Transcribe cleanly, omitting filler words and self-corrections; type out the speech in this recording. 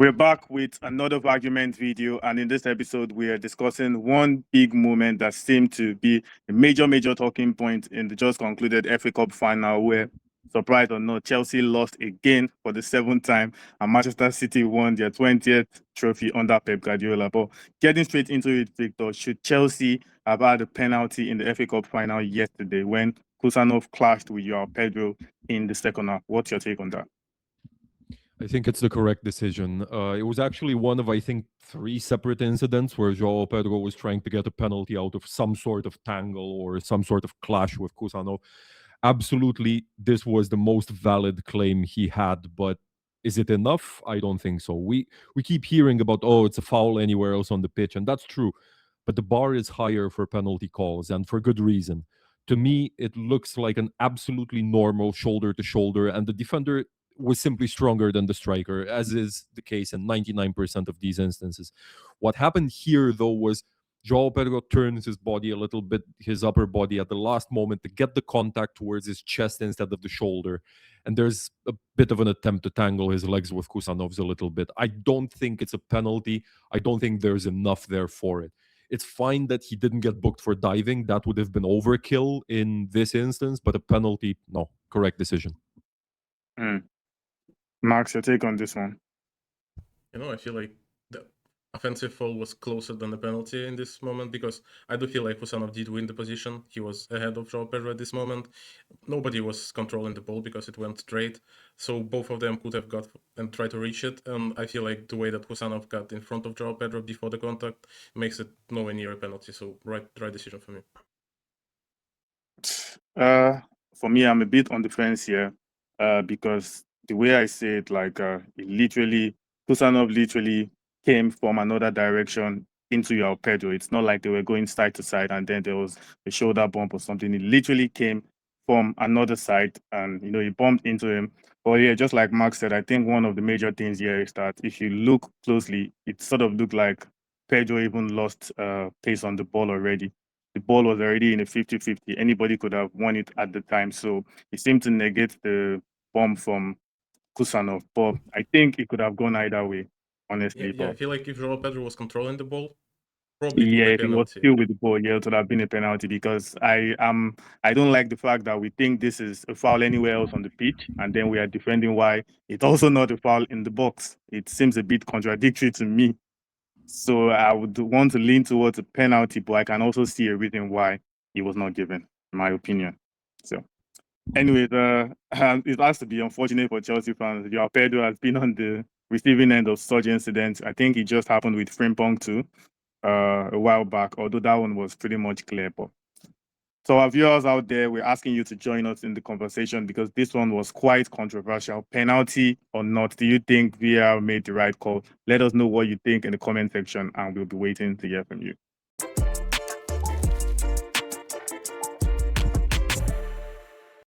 We're back with another VARguments video, and in this episode, we are discussing one big moment that seemed to be a major talking point in the just concluded FA Cup final, where, surprise or not, Chelsea lost again for the seventh time, and Manchester City won their 20th trophy under Pep Guardiola. But getting straight into it, Victor, should Chelsea have had a penalty in the FA Cup final yesterday when Khusanov clashed with Pedro in the second half? What's your take on that? I think it's the correct decision. It was actually one of, I think, 3 separate incidents where João Pedro was trying to get a penalty out of some sort of tangle or some sort of clash with Khusanov. Absolutely, this was the most valid claim he had, but is it enough? I don't think so. We keep hearing about, oh, it's a foul anywhere else on the pitch, and that's true. But the bar is higher for penalty calls, and for good reason. To me, it looks like an absolutely normal shoulder to shoulder, and the defender was simply stronger than the striker, as is the case in 99% of these instances. What happened here, though, was João Pedro turns his body a little bit, his upper body at the last moment to get the contact towards his chest instead of the shoulder. And there's a bit of an attempt to tangle his legs with Khusanov's a little bit. I don't think it's a penalty. I don't think there's enough there for it. It's fine that he didn't get booked for diving. That would have been overkill in this instance, but a penalty, no. Correct decision. Max, your take on this one? I feel like the offensive foul was closer than the penalty in this moment, because I do feel like Khusanov did win the position. He was ahead of João Pedro at this moment. Nobody was controlling the ball because it went straight. So both of them could have got and tried to reach it. And I feel like the way that Khusanov got in front of João Pedro before the contact makes it nowhere near a penalty. So right decision for me. For me, I'm a bit on the fence here because the way I say it, Khusanov literally came from another direction into João Pedro. It's not like they were going side to side and then there was a shoulder bump or something. It literally came from another side and, he bumped into him. But yeah, just like Mark said, I think one of the major things here is that if you look closely, it sort of looked like Pedro even lost pace on the ball already. The ball was already in a 50-50. Anybody could have won it at the time. So it seemed to negate the bomb from Khusanov. But I think it could have gone either way, honestly. Yeah, I feel like if João Pedro was controlling the ball, probably if he was still with the ball, it would have been a penalty, because I don't like the fact that we think this is a foul anywhere else on the pitch, and then we are defending why it's also not a foul in the box. It seems a bit contradictory to me. So I would want to lean towards a penalty, but I can also see a reason why it was not given, in my opinion. So anyway, it has to be unfortunate for Chelsea fans. João Pedro has been on the receiving end of such incidents. I think it just happened with Frimpong too a while back, although that one was pretty much clear. But so our viewers out there, we're asking you to join us in the conversation because this one was quite controversial. Penalty or not, do you think VAR made the right call? Let us know what you think in the comment section and we'll be waiting to hear from you.